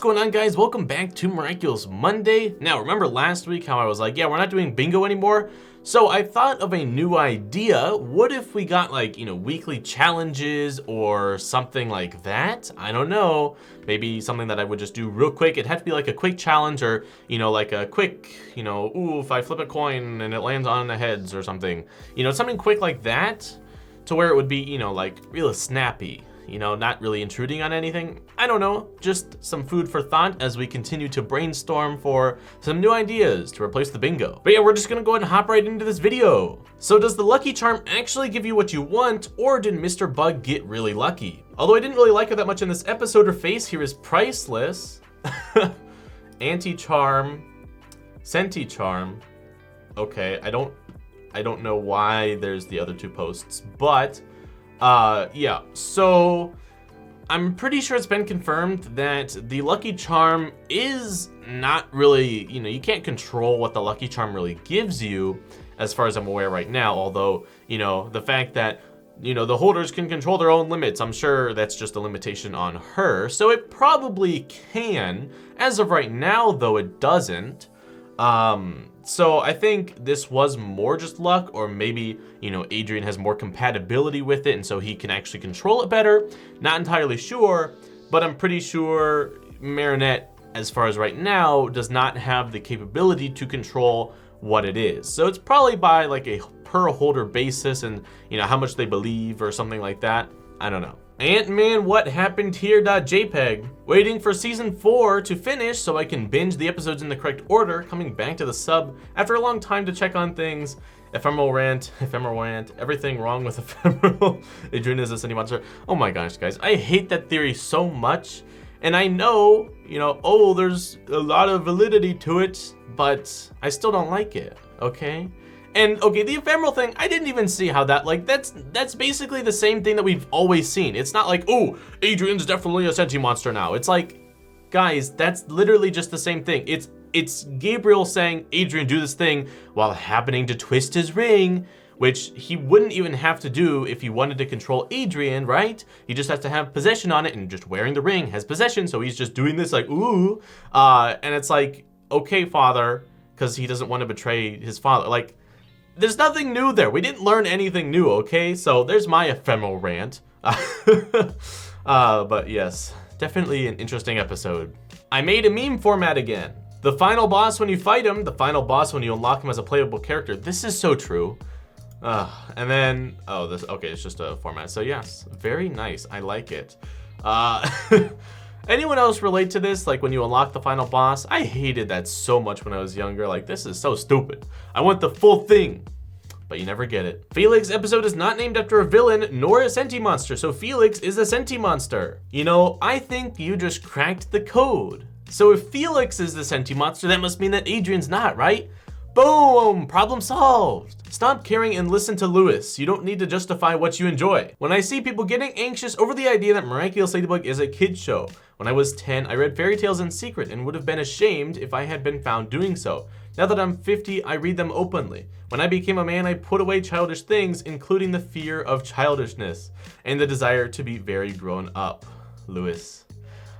going on, guys? Welcome back to Miraculous Monday. Now, remember last week how I was like, yeah, we're not doing bingo anymore? So I thought of a new idea. What if we got like, weekly challenges or something like that? I don't know. Maybe something that I would just do real quick. It'd have to be like a quick challenge or, like a quick, ooh, if I flip a coin and it lands on the heads or something. Something quick like that to where it would be, like real snappy. Not really intruding on anything. I don't know, just some food for thought as we continue to brainstorm for some new ideas to replace the bingo. But yeah, we're just gonna go ahead and hop right into this video. So does the lucky charm actually give you what you want, or did Mr. Bug get really lucky? Although I didn't really like her that much in this episode, her face here is priceless. Anti-charm, Senti-charm. Okay, I don't know why there's the other two posts, but yeah, so I'm pretty sure it's been confirmed that the lucky charm is not really, you can't control what the lucky charm really gives you as far as I'm aware right now. Although, the fact that, the holders can control their own limits, I'm sure that's just a limitation on her. So it probably can. As of right now, though, it doesn't. So I think this was more just luck, or maybe, Adrien has more compatibility with it and so he can actually control it better. Not entirely sure, but I'm pretty sure Marinette, as far as right now, does not have the capability to control what it is. So it's probably by like a per holder basis and, how much they believe or something like that. I don't know. Ant-Man What Happened Here.jpg. Waiting for season 4 to finish so I can binge the episodes in the correct order, coming back to the sub after a long time to check on things. Ephemeral Rant, everything wrong with Ephemeral. Adrien is a Sentimonster. Oh my gosh, guys, I hate that theory so much. And I know, oh, there's a lot of validity to it, but I still don't like it, okay? And okay, the ephemeral thing, I didn't even see how that, that's basically the same thing that we've always seen. It's not like, oh, Adrien's definitely a Sentimonster now. It's like, guys, that's literally just the same thing. It's Gabriel saying, Adrien, do this thing while happening to twist his ring, which he wouldn't even have to do if he wanted to control Adrien, right? He just has to have possession on it, and just wearing the ring has possession, so he's just doing this like, ooh. And it's like, okay, father, because he doesn't want to betray his father. Like, there's nothing new there. We didn't learn anything new, okay? So there's my ephemeral rant. But yes, definitely an interesting episode. I made a meme format again. The final boss when you fight him, the final boss when you unlock him as a playable character. This is so true. And then, okay, it's just a format. So yes, very nice. I like it. Anyone else relate to this? Like when you unlock the final boss? I hated that so much when I was younger. Like, this is so stupid. I want the full thing, but you never get it. Felix episode is not named after a villain nor a Sentimonster, so Felix is a Sentimonster. I think you just cracked the code. So if Felix is the Sentimonster, that must mean that Adrien's not, right? Boom! Problem solved. Stop caring and listen to Lewis. You don't need to justify what you enjoy. When I see people getting anxious over the idea that Miraculous Ladybug is a kid's show. When I was 10, I read fairy tales in secret and would have been ashamed if I had been found doing so. Now that I'm 50, I read them openly. When I became a man, I put away childish things, including the fear of childishness and the desire to be very grown up. Lewis.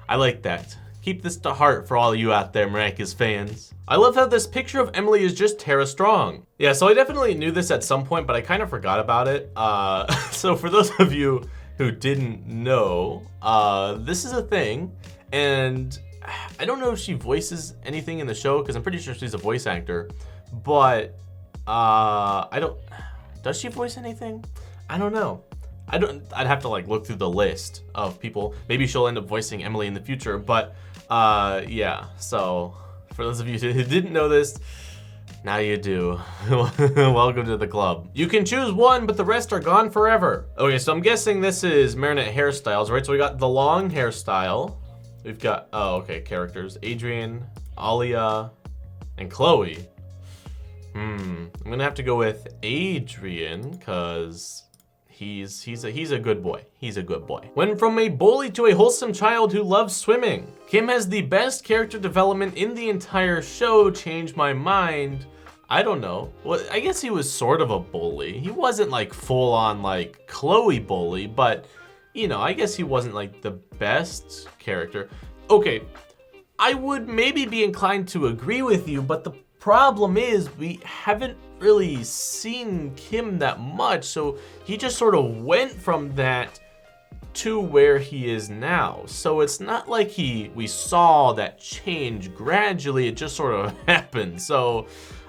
I like that. Keep this to heart for all you out there, Miraculous fans. I love how this picture of Emily is just Tara Strong. Yeah, so I definitely knew this at some point, but I kind of forgot about it. So for those of you who didn't know, this is a thing, and I don't know if she voices anything in the show, because I'm pretty sure she's a voice actor, but does she voice anything? I don't know. I'd have to look through the list of people. Maybe she'll end up voicing Emily in the future, but yeah, so for those of you who didn't know this, now you do. Welcome to the club. You can choose one, but the rest are gone forever. Okay, so I'm guessing this is Marinette hairstyles, right? So we got the long hairstyle. We've got, characters. Adrien, Alia, and Chloe. I'm gonna have to go with Adrien, because he's a good boy. He's a good boy. Went from a bully to a wholesome child who loves swimming. Kim has the best character development in the entire show. Changed my mind. I don't know. Well, I guess he was sort of a bully. He wasn't full on Chloe bully, but I guess he wasn't the best character. Okay, I would maybe be inclined to agree with you, but the problem is we haven't really seen Kim that much, so he just sort of went from that to where he is now. So it's not like we saw that change gradually, it just sort of happened. So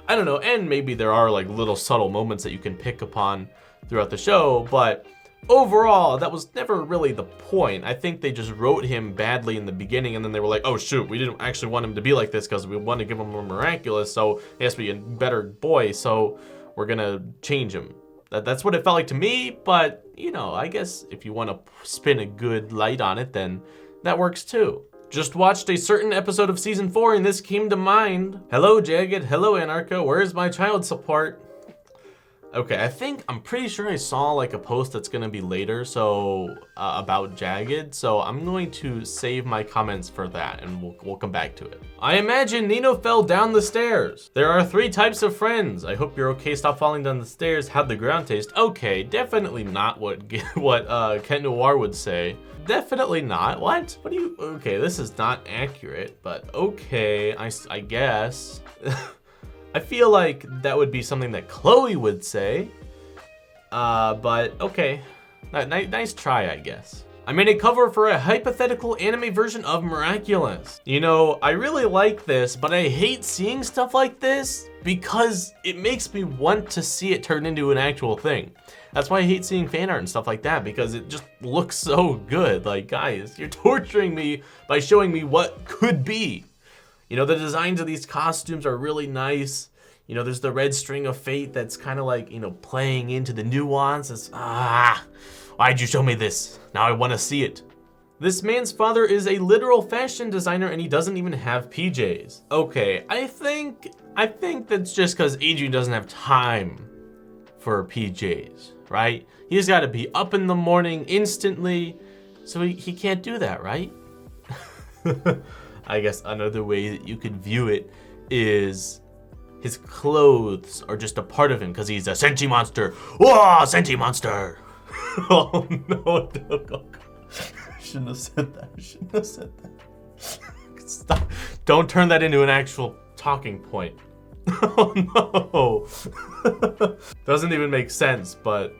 I don't know, and maybe there are like little subtle moments that you can pick upon throughout the show, but overall, that was never really the point. I think they just wrote him badly in the beginning, and then they were like, oh shoot, we didn't actually want him to be like this because we want to give him a Miraculous, so he has to be a better boy, so we're gonna change him. That's what it felt like to me, but you know, I guess if you want to spin a good light on it, then that works too. Just watched a certain episode of season 4 and this came to mind. Hello Jagged, hello Anarcha, where's my child support? Okay, I'm pretty sure I saw like a post that's gonna be later, so about Jagged, so I'm going to save my comments for that and we'll come back to it. I imagine Nino fell down the stairs. There are 3 types of friends. I hope you're okay, stop falling down the stairs. How'd the ground taste? Okay, definitely not what Kent Noir would say. Definitely not. What do you, okay, this is not accurate, but okay, I guess. I feel like that would be something that Chloe would say, but okay, nice try, I guess. I made a cover for a hypothetical anime version of Miraculous. You know, I really like this, but I hate seeing stuff like this because it makes me want to see it turn into an actual thing. That's why I hate seeing fan art and stuff like that, because it just looks so good. Like, guys, you're torturing me by showing me what could be. You know, the designs of these costumes are really nice. You know, there's the red string of fate that's kind of like, you know, playing into the nuances. Why'd you show me this? Now I want to see it. This man's father is a literal fashion designer and he doesn't even have PJs. Okay, I think that's just because Adrien doesn't have time for PJs, right? He's got to be up in the morning instantly, so he can't do that, right? I guess another way that you could view it is his clothes are just a part of him because he's a Sentimonster. Whoa, Sentimonster! Oh no, I shouldn't have said that. Stop. Don't turn that into an actual talking point. Oh no. Doesn't even make sense, but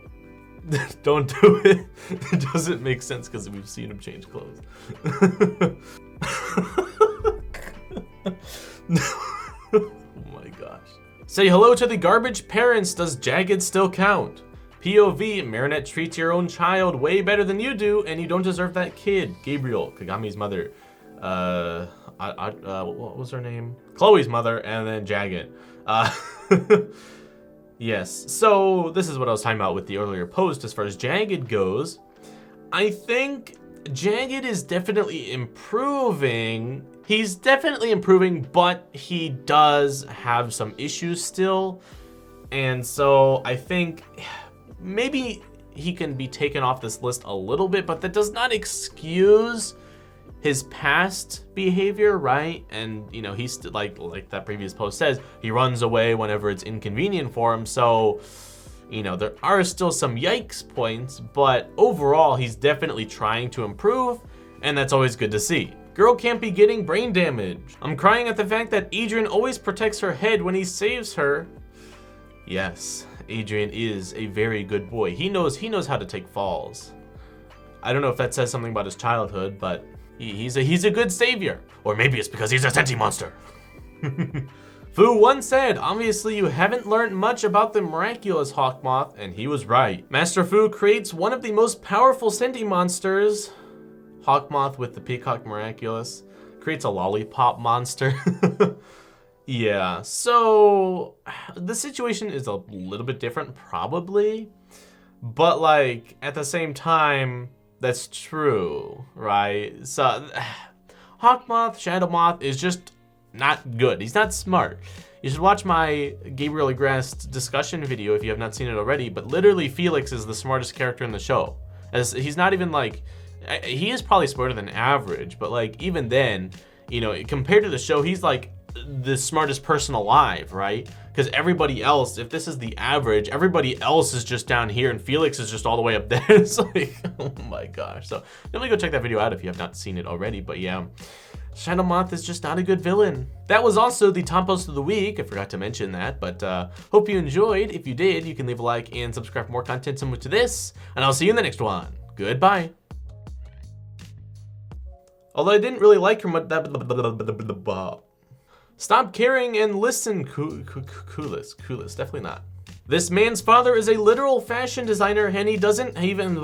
don't do it. It doesn't make sense because we've seen him change clothes. Oh my gosh. Say hello to the garbage parents. Does Jagged still count? POV, Marinette treats your own child way better than you do, and you don't deserve that kid. Gabriel, Kagami's mother. What was her name? Chloe's mother, and then Jagged. Yes, so this is what I was talking about with the earlier post as far as Jagged goes. I think Jagged is definitely improving. He's definitely improving, but he does have some issues still. And so I think maybe he can be taken off this list a little bit, but that does not excuse his past behavior, right? And you know, he's like that previous post says, he runs away whenever it's inconvenient for him. So, you know, there are still some yikes points, but overall, he's definitely trying to improve, and that's always good to see. Girl can't be getting brain damage. I'm crying at the fact that Adrien always protects her head when he saves her. Yes, Adrien is a very good boy. He knows how to take falls. I don't know if that says something about his childhood, but he's a good savior. Or maybe it's because he's a Sentimonster. Fu once said, obviously you haven't learned much about the Miraculous Hawkmoth, and he was right. Master Fu creates one of the most powerful Sentimonsters. Hawkmoth with the Peacock Miraculous creates a lollipop monster. Yeah, so the situation is a little bit different probably, but like at the same time, that's true, right? So Hawkmoth, Shadowmoth is just not good. He's not smart. You should watch my Gabriel Agrest discussion video if you have not seen it already, but literally Felix is the smartest character in the show. As he's not even like, he is probably smarter than average, but like even then, you know, compared to the show, he's like the smartest person alive, right? Because everybody else, if this is the average, everybody else is just down here and Felix is just all the way up there. It's like, oh my gosh. So definitely go check that video out if you have not seen it already, but yeah. Shadowmoth is just not a good villain. That was also the top post of the week. I forgot to mention that, but hope you enjoyed. If you did, you can leave a like and subscribe for more content similar to this, and I'll see you in the next one. Goodbye. Although I didn't really like her, stop caring and listen, coolest, definitely not. This man's father is a literal fashion designer and he doesn't even